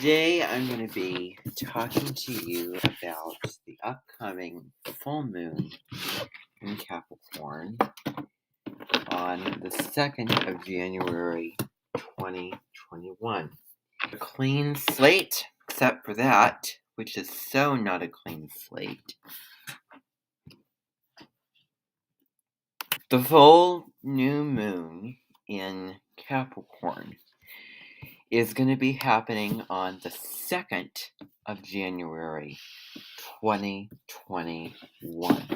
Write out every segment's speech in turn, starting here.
Today, I'm going to be talking to you about the upcoming full moon in Capricorn on the 2nd of January 2021. A clean slate, except for that, which is so not a clean slate. The full new moon in Capricorn is going to be happening on the 2nd of January 2021.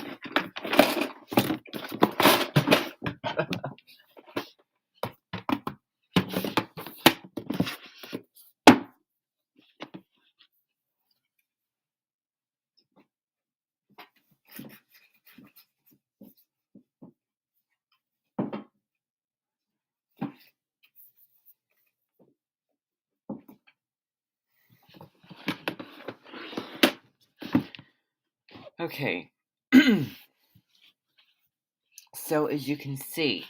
Okay, so as you can see,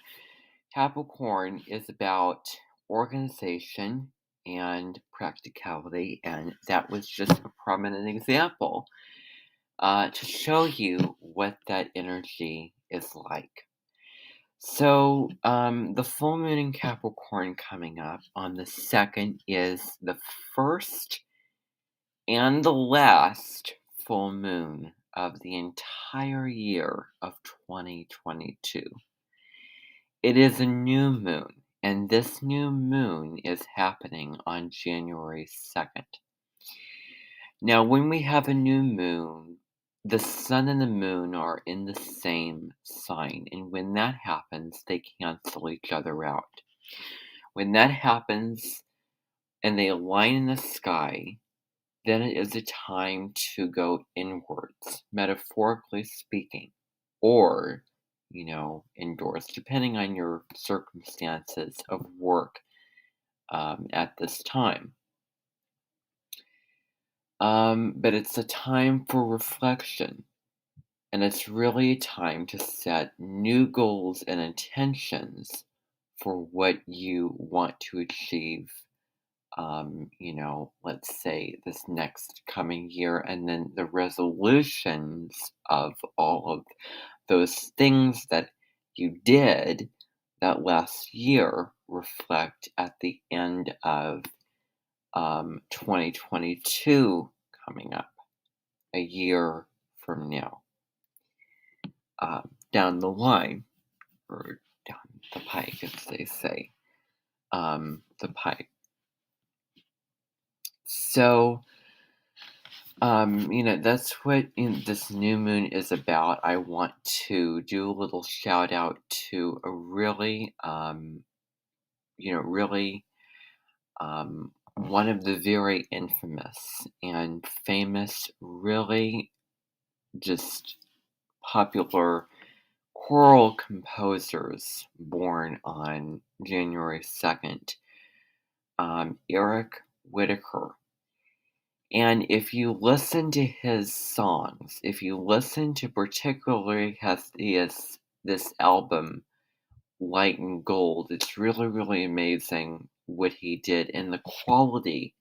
Capricorn is about organization and practicality, and that was just a prominent example to show you what that energy is like. So, the full moon in Capricorn coming up on the 2nd is the first and the last full moon of the entire year of 2022. It is a new moon, and this new moon is happening on January 2nd. Now, when we have a new moon, the sun and the moon are in the same sign, and when that happens, they cancel each other out. When that happens and they align in the sky, then it is a time to go inwards, metaphorically speaking, or, indoors, depending on your circumstances of work at this time. But it's a time for reflection, and it's really a time to set new goals and intentions for what you want to achieve let's say this next coming year, and then the resolutions of all of those things that you did that last year reflect at the end of 2022 coming up, a year from now, down the line, or down the pike, as they say, the pike. So, that's what this new moon is about. I want to do a little shout out to a really, one of the very infamous and famous, really just popular choral composers born on January 2nd, Eric Whitacre. And if you listen to his songs, if you listen to particularly this album, Light and Gold, it's really, really amazing what he did and the quality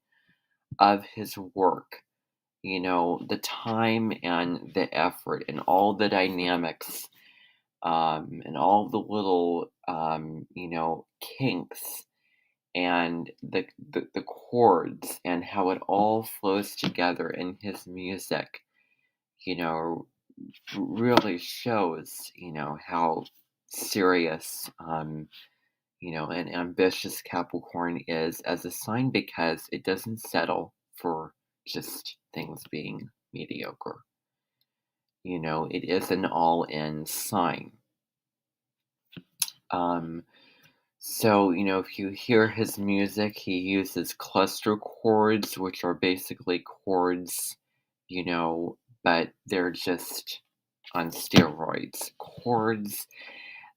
of his work. The time and the effort and all the dynamics, and all the little, kinks and the chords and how it all flows together in his music, really shows, how serious, and ambitious Capricorn is as a sign, because it doesn't settle for just things being mediocre. It is an all-in sign. So, if you hear his music, he uses cluster chords, which are basically chords, but they're just on steroids. Chords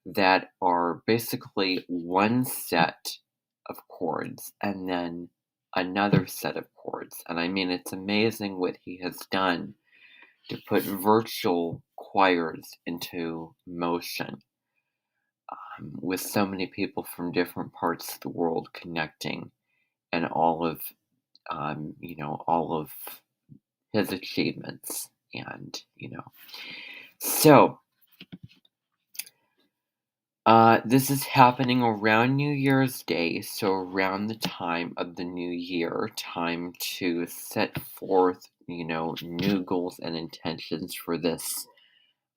that are basically one set of chords and then another set of chords. And I mean, it's amazing what he has done to put virtual choirs into motion. With so many people from different parts of the world connecting, and all of all of his achievements. And, so this is happening around New Year's Day, so around the time of the new year, time to set forth, new goals and intentions for this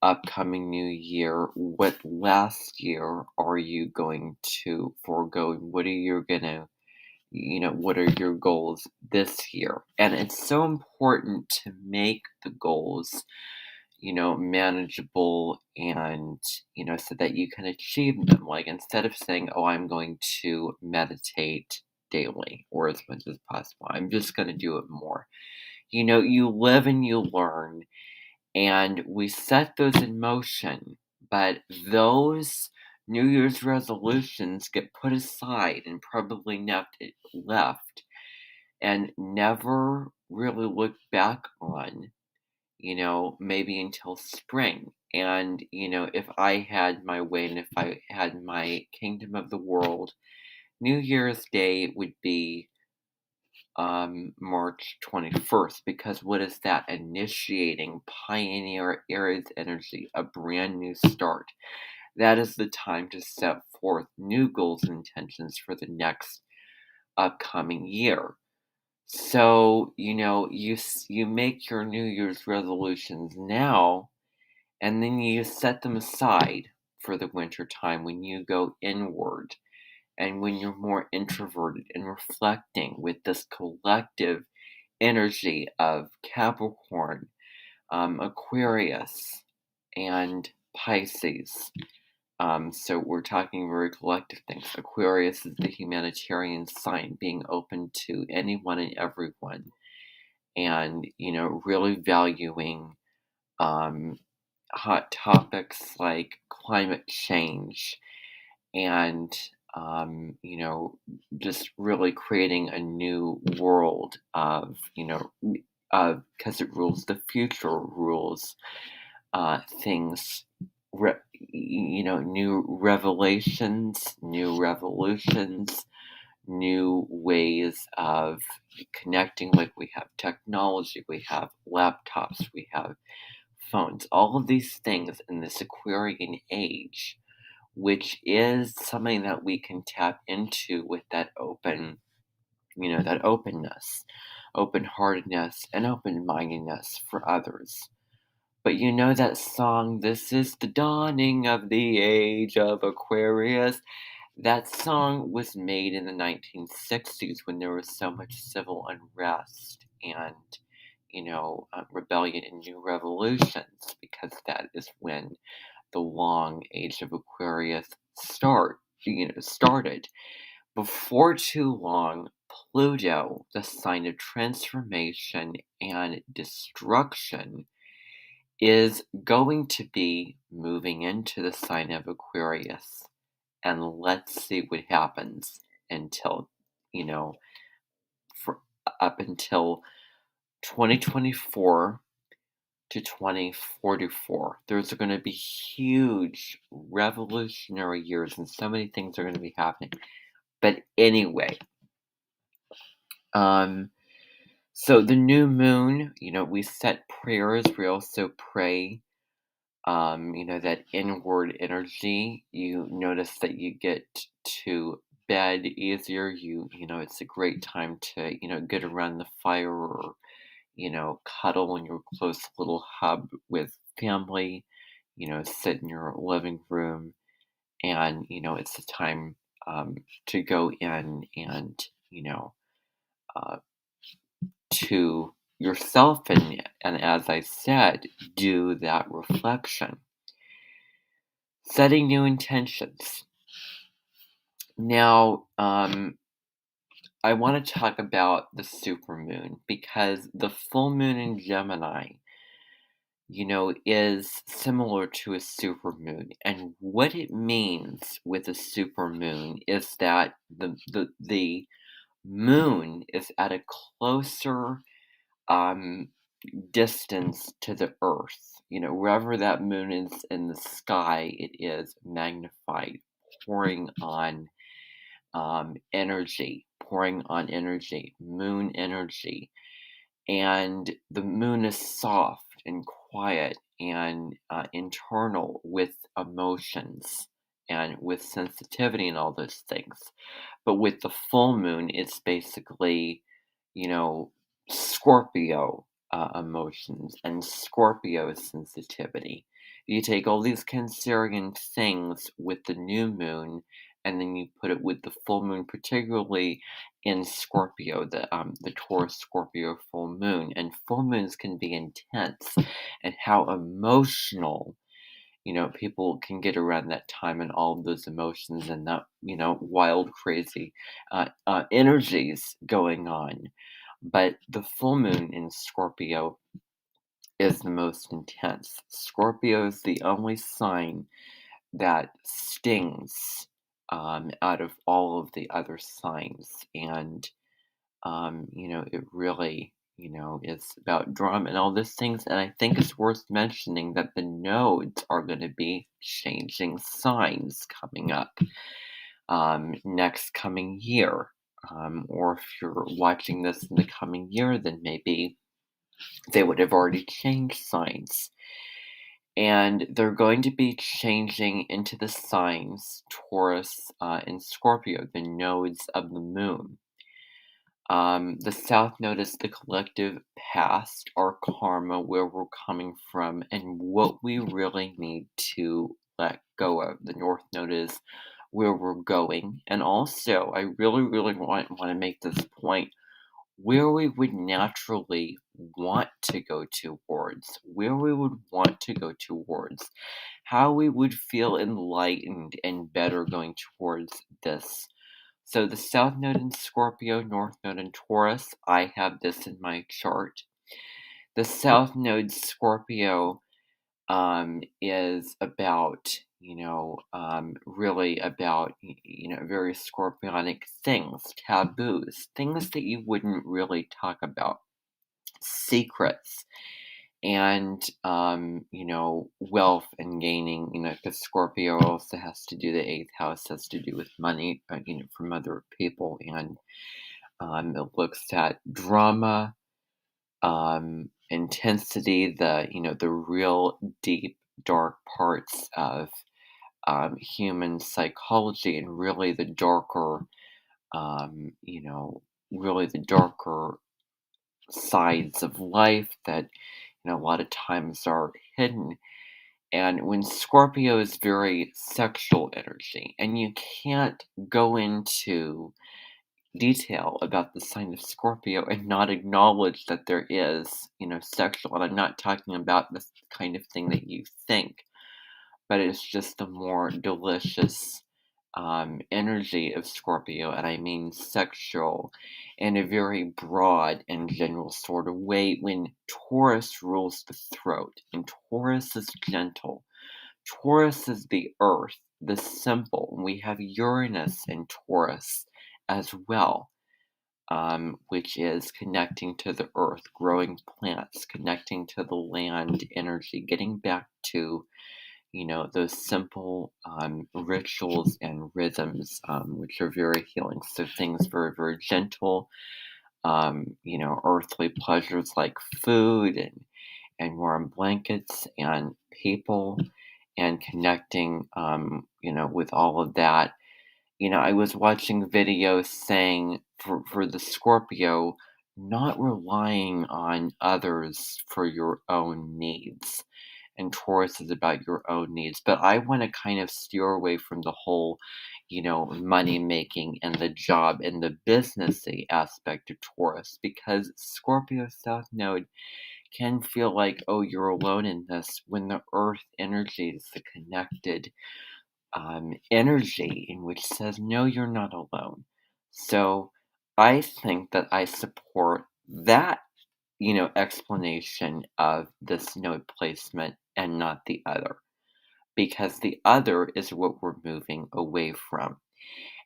upcoming new year. What last year are you going to forego? What are you gonna, what are your goals this year? And it's so important to make the goals manageable and, so that you can achieve them. Like instead of saying, oh, I'm going to meditate daily or as much as possible, I'm just going to do it more. You live and you learn, and we set those in motion, but those New Year's resolutions get put aside and probably left and never really looked back on, maybe until spring. And, if I had my way and if I had my kingdom of the world, New Year's Day would be March 21st, because what is that? Initiating pioneer Aries energy, a brand new start. That is the time to set forth new goals and intentions for the next upcoming year. So, you make your New Year's resolutions now, and then you set them aside for the winter time when you go inward and when you're more introverted and reflecting with this collective energy of Capricorn, Aquarius, and Pisces. So we're talking very collective things. Aquarius is the humanitarian sign, being open to anyone and everyone, and really valuing um, hot topics like climate change and just really creating a new world of because it rules the future, rules things, new revelations, new revolutions, new ways of connecting. Like we have technology, we have laptops, we have phones, all of these things in this Aquarian age, which is something that we can tap into with that that openness, open heartedness, and open mindedness for others. But that song, This is the Dawning of the Age of Aquarius? That song was made in the 1960s when there was so much civil unrest and, rebellion and new revolutions, because that is when the long age of Aquarius started. Before too long, Pluto, the sign of transformation and destruction, is going to be moving into the sign of Aquarius. And let's see what happens until, you know, for up until 2024 to 2044. There's going to be huge revolutionary years, and so many things are going to be happening. But anyway, so the new moon, we set prayers. We also pray, that inward energy. You notice that you get to bed easier. It's a great time to, get around the fire or, cuddle in your close little hub with family, sit in your living room. And, it's a time to go in and, uh, to yourself and as I said, do that reflection. Setting new intentions. Now, I want to talk about the supermoon, because the full moon in Gemini, is similar to a supermoon. And what it means with a supermoon is that the moon is at a closer um, distance to the earth. Wherever that moon is in the sky, it is magnified, pouring on energy, pouring on energy, moon energy. And the moon is soft and quiet and internal with emotions and with sensitivity and all those things. But with the full moon, it's basically, you know, Scorpio emotions and Scorpio sensitivity. You take all these Cancerian things with the new moon, and then you put it with the full moon, particularly in Scorpio, the Taurus Scorpio full moon. And full moons can be intense, and how emotional people can get around that time and all of those emotions and that, wild, crazy energies going on. But the full moon in Scorpio is the most intense. Scorpio is the only sign that stings out of all of the other signs. And it really, is about drama and all these things. And I think it's worth mentioning that the nodes are going to be changing signs coming up next coming year. Or if you're watching this in the coming year, then maybe they would have already changed signs. And they're going to be changing into the signs Taurus and Scorpio, the nodes of the moon. The South Node is the collective past, our karma, where we're coming from, and what we really need to let go of. The North Node is where we're going. And also, I really, really want to make this point where we would naturally want to go towards, where we would want to go towards, how we would feel enlightened and better going towards this. So the South Node in Scorpio, North Node in Taurus, I have this in my chart. The South Node Scorpio is about, really about, very scorpionic things, taboos, things that you wouldn't really talk about, secrets, and, wealth and gaining, because Scorpio also has to do the eighth house, has to do with money, from other people. And it looks at drama, intensity, the real deep, dark parts of human psychology, and really the darker, um, you know, really the darker sides of life that, a lot of times are hidden. And when Scorpio is very sexual energy, and you can't go into detail about the sign of Scorpio and not acknowledge that there is, sexual. And I'm not talking about the kind of thing that you think, but it's just the more delicious energy of Scorpio. And I mean sexual in a very broad and general sort of way when Taurus rules the throat, and Taurus is gentle. Taurus is the earth, the simple. We have Uranus in Taurus as well, which is connecting to the earth, growing plants, connecting to the land energy, getting back to, those simple rituals and rhythms, which are very healing. So things very, very gentle, earthly pleasures like food and warm blankets and people and connecting, with all of that. I was watching videos saying for the Scorpio, not relying on others for your own needs. And Taurus is about your own needs. But I want to kind of steer away from the whole, money making and the job and the businessy aspect of Taurus, because Scorpio South Node can feel like, oh, you're alone in this, when the earth energy is the connected energy in which says, no, you're not alone. So I think that I support that, explanation of this node placement and not the other, because the other is what we're moving away from.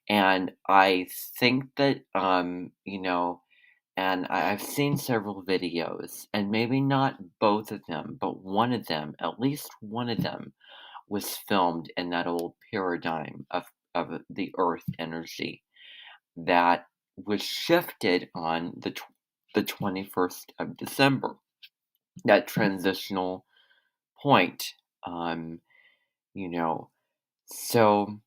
And I think that, and I've seen several videos, and maybe not both of them, but one of them, at least one of them, was filmed in that old paradigm of the earth energy that was shifted on the 21st of December, that transitional point. Um, you know, so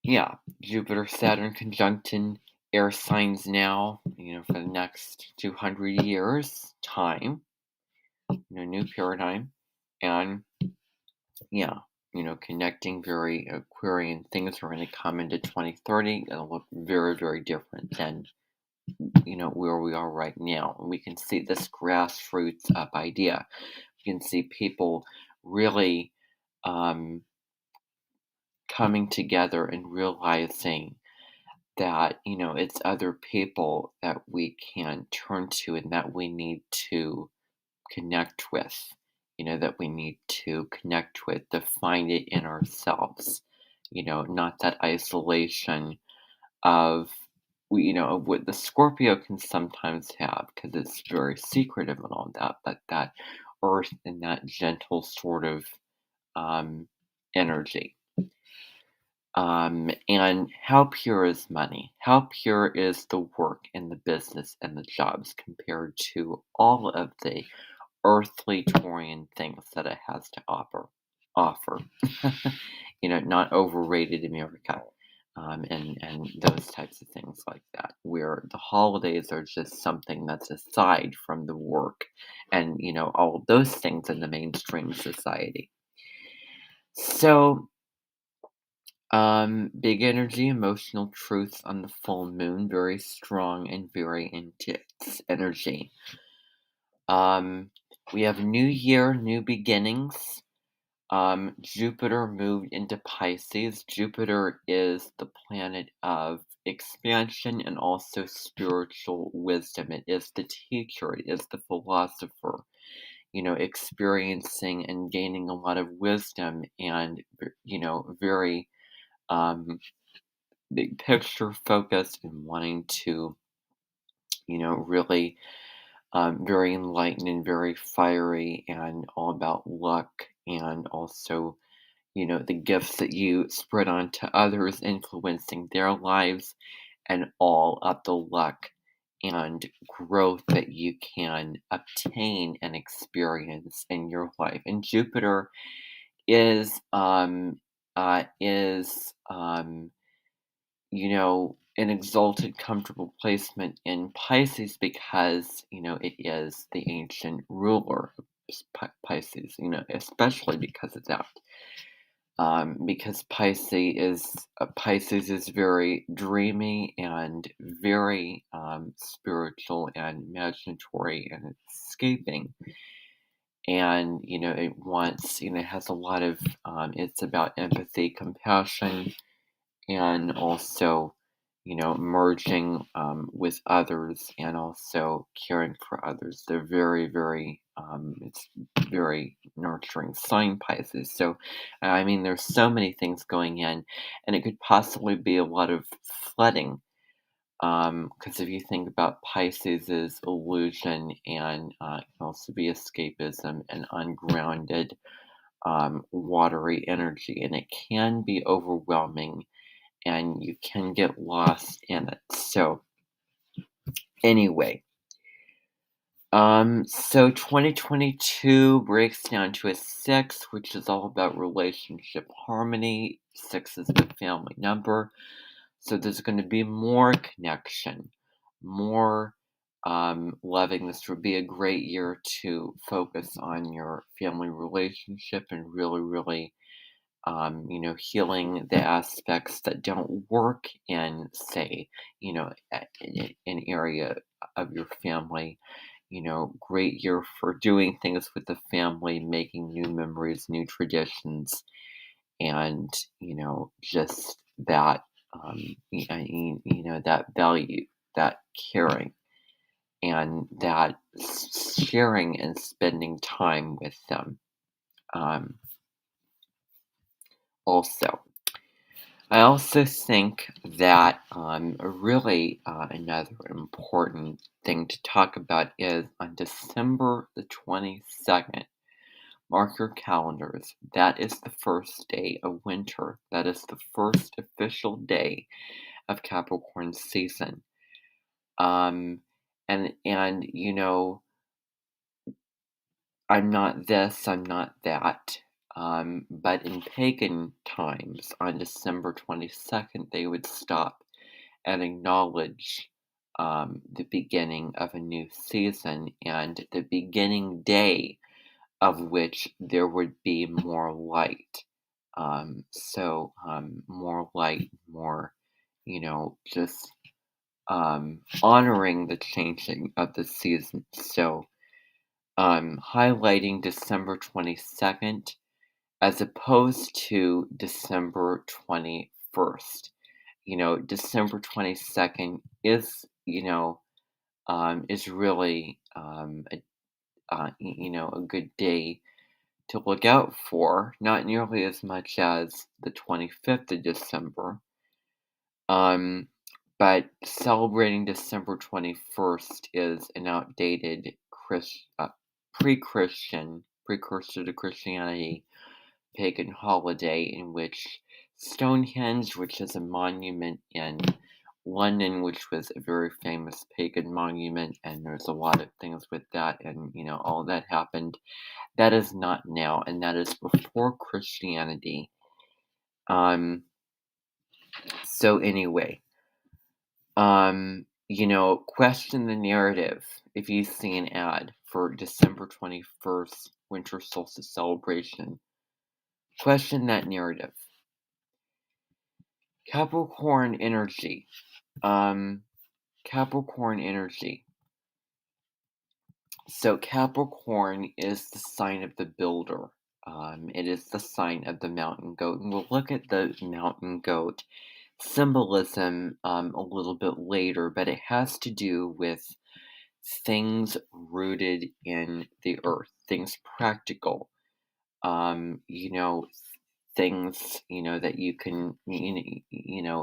yeah, Jupiter Saturn conjunction air signs now, for the next 200 years time, new paradigm. And yeah, connecting very Aquarian things are going to come into 2030. It'll look very, very different than, where we are right now. And we can see this grassroots up idea. You can see people really um, coming together and realizing that, it's other people that we can turn to and that we need to connect with, that we need to connect with to find it in ourselves, not that isolation of, of what the Scorpio can sometimes have because it's very secretive and all that, but that earth and that gentle sort of um, energy. And how pure is money? How pure is the work and the business and the jobs compared to all of the earthly Taurian things that it has to offer. Not overrated America, and those types of things like that, where the holidays are just something that's aside from the work and all of those things in the mainstream society. So, big energy, emotional truths on the full moon, very strong and very intense energy. We have new year, new beginnings. Jupiter moved into Pisces. Jupiter is the planet of expansion and also spiritual wisdom. It is the teacher, it is the philosopher, experiencing and gaining a lot of wisdom and, very big picture focused and wanting to, really very enlightened and very fiery and all about luck and also, the gifts that you spread on to others, influencing their lives, and all of the luck and growth that you can obtain and experience in your life. And Jupiter is an exalted, comfortable placement in Pisces because, it is the ancient ruler of Pisces, especially because of that. Because Pisces is very dreamy and very spiritual and imaginatory and escaping. And, it wants, has a lot of, it's about empathy, compassion, and also, merging with others and also caring for others. They're very, very, it's very nurturing sign Pisces. So, I mean, there's so many things going in, and it could possibly be a lot of flooding. Because if you think about Pisces' illusion and it can also be escapism and ungrounded, watery energy, and it can be overwhelming and you can get lost in it. So anyway, so 2022 breaks down to a 6, which is all about relationship harmony. 6 is the family number. So there's going to be more connection, more loving. This would be a great year to focus on your family relationship and really, really healing the aspects that don't work in, say, an area of your family. Great year for doing things with the family, making new memories, new traditions, and, just that, that value, that caring, and that sharing and spending time with them. Um, also. I also think that really another important thing to talk about is on December the 22nd. Mark your calendars. That is the first day of winter. That is the first official day of Capricorn season. Um, and I'm not this, I'm not that. But in pagan times, on December 22nd, they would stop and acknowledge the beginning of a new season and the beginning day of which there would be more light. More light, more, just honoring the changing of the season. So, highlighting December 22nd as opposed to December 21st. December 22nd is really a good day to look out for, not nearly as much as the 25th of December. Um, but celebrating December 21st is an outdated pre-Christian, precursor to Christianity, pagan holiday in which Stonehenge, which is a monument in London, which was a very famous pagan monument, and there's a lot of things with that, and all that happened. That is not now, and that is before Christianity. Um, so anyway, question the narrative. If you see an ad for December 21st winter solstice celebration, question that narrative. Capricorn energy. Um, Capricorn energy. So Capricorn is the sign of the builder. It is the sign of the mountain goat. And we'll look at the mountain goat symbolism a little bit later, but it has to do with things rooted in the earth, things practical, things, that you can,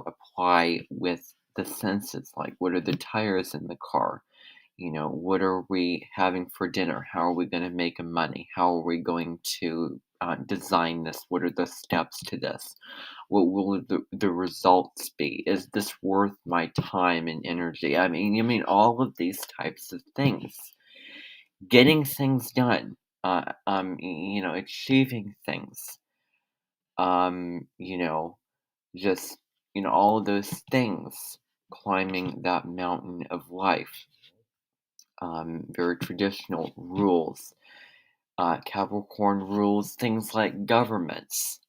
apply with the senses, like what are the tires in the car? What are we having for dinner? How are we going to make money? How are we going to design this? What are the steps to this? What will the results be? Is this worth my time and energy? I mean, all of these types of things. Getting things done, achieving things, um, you know, just, all of those things, climbing that mountain of life, very traditional rules. Capricorn rules things like governments,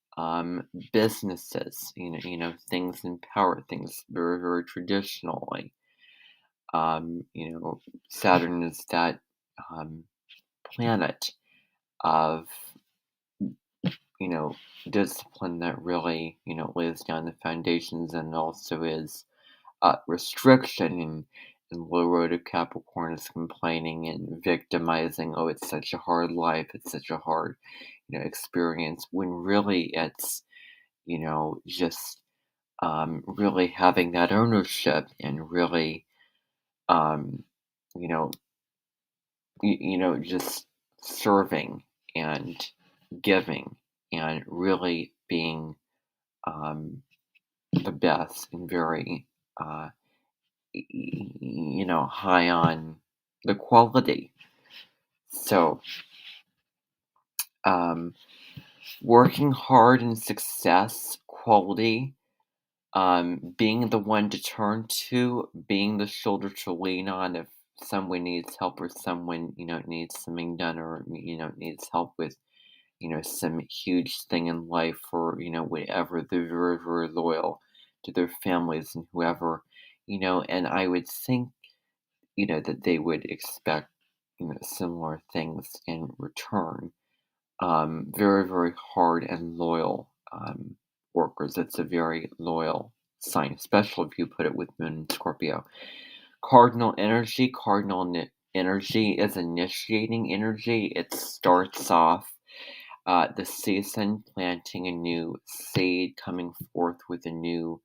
businesses, things in power, things very, very traditionally. You know, Saturn is that um, planet of, you know, discipline that really, lays down the foundations and also is restriction and low road of Capricorn is complaining and victimizing. Oh, it's such a hard life. It's such a hard, experience. When really it's, just really having that ownership and really, um, you know, just serving and giving and really being the best and very uh, high on the quality. So, um, working hard and success, quality, being the one to turn to, being the shoulder to lean on if someone needs help or someone, needs something done or, needs help with, some huge thing in life or, whatever. They're very, very loyal to their families and whoever, and I would think that they would expect, similar things in return. Very, very hard and loyal workers. It's a very loyal sign, especially if you put it with Moon and Scorpio. Energy is initiating energy. It starts off the season, planting a new seed, coming forth with a new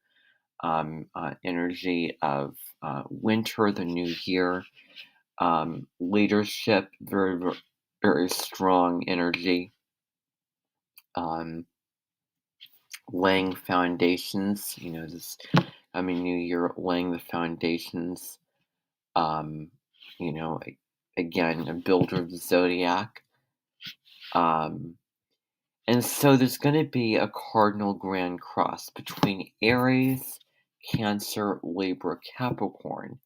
energy of winter, the new year. Leadership, very, very strong energy. Um, laying foundations, new year, laying the foundations Um, you know, again, a builder of the zodiac. Um, and so there's going to be a cardinal grand cross between Aries, Cancer, Libra, Capricorn.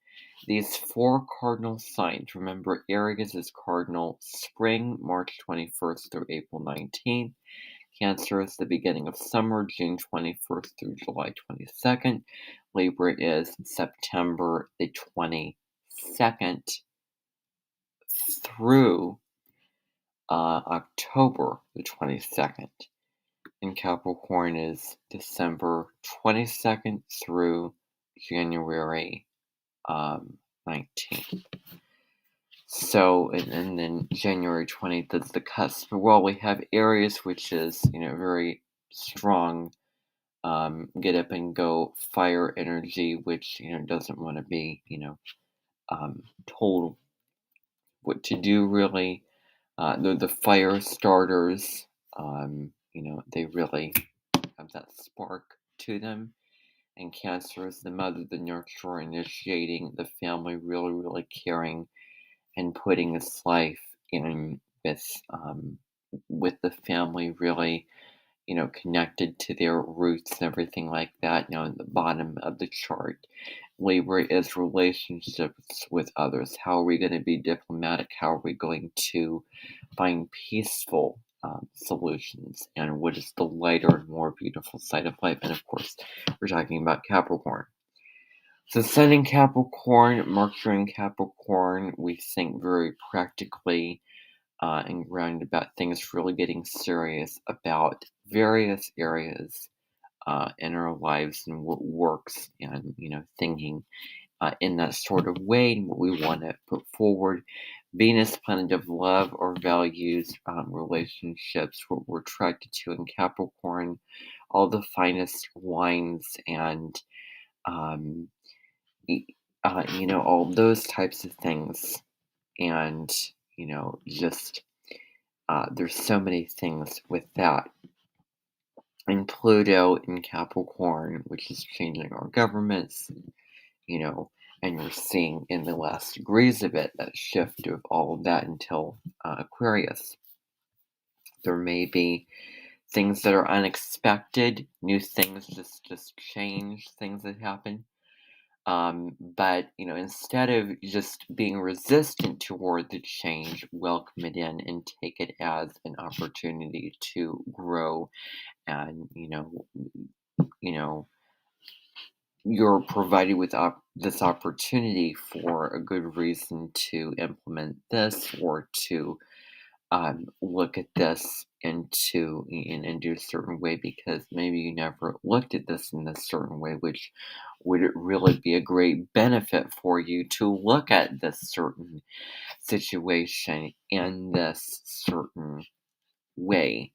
These four cardinal signs. Remember, Aries is cardinal spring, March 21st through April 19th. Cancer is the beginning of summer, June 21st through July 22nd. Libra is September the 22nd through October the 22nd. And Capricorn is December 22nd through January 19th. So, and then January 20th is the cusp. Well, we have Aries, which is, very strong, get up and go fire energy, which, doesn't want to be, told what to do really. The fire starters, they really have that spark to them. And Cancer is the mother, the nurturer, initiating the family, really, really caring and putting his life in with the family, really, connected to their roots and everything like that, at the bottom of the chart. Libra is relationships with others. How are we going to be diplomatic? How are we going to find peaceful solutions? And what is the lighter and more beautiful side of life? And of course, we're talking about Capricorn. So Sun in Capricorn, Mercury in Capricorn, we think very practically and grounded about things, really getting serious about various areas in our lives and what works, and thinking in that sort of way and what we want to put forward. Venus, planet of love or values, relationships, what we're attracted to in Capricorn, all the finest wines and um, all those types of things. And, just there's so many things with that. And Pluto in Capricorn, which is changing our governments, you know, and you're seeing in the last degrees of it that shift of all of that until Aquarius. There may be things that are unexpected, new things just change, things that happen. But instead of just being resistant toward the change, welcome it in and take it as an opportunity to grow. And you know, you're provided with this opportunity for a good reason to implement this or to look at this and do a certain way, because maybe you never looked at this in this certain way, which would it really be a great benefit for you to look at this certain situation in this certain way.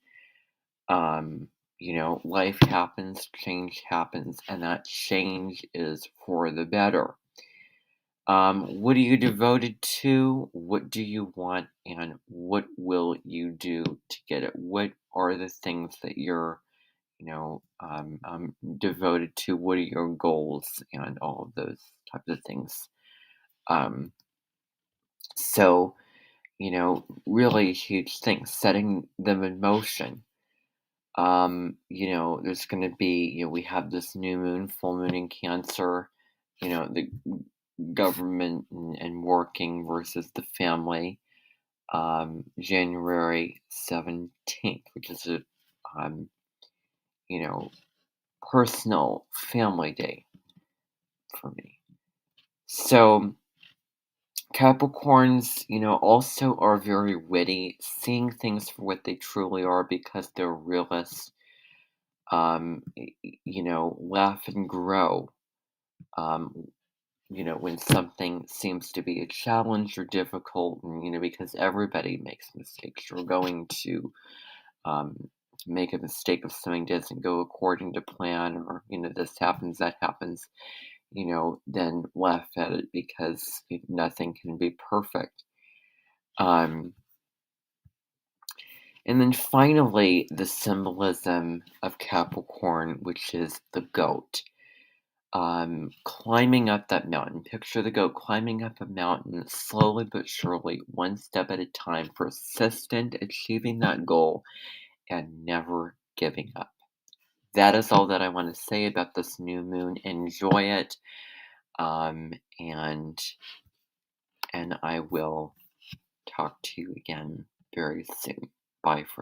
um Life happens, change happens, and that change is for the better. What are you devoted to? What do you want? And what will you do to get it? What are the things that you're, devoted to? What are your goals and all of those types of things? Um, so, really huge things, setting them in motion. There's going to be, we have this new moon, full moon in Cancer, the government and working versus the family, January 17th, which is a, um, you know, personal family day for me. So Capricorns, also are very witty, seeing things for what they truly are because they're realists. Laugh and grow. Um, when something seems to be a challenge or difficult, and, because everybody makes mistakes, you're going to um, make a mistake if something doesn't go according to plan, or, this happens, that happens, then laugh at it because nothing can be perfect. Um, and then finally, the symbolism of Capricorn, which is the goat. climbing up that mountain. Picture the goat climbing up a mountain slowly but surely, one step at a time, persistent, achieving that goal, and never giving up. That is all that I want to say about this new moon. Enjoy it, um, and and I will talk to you again very soon. Bye for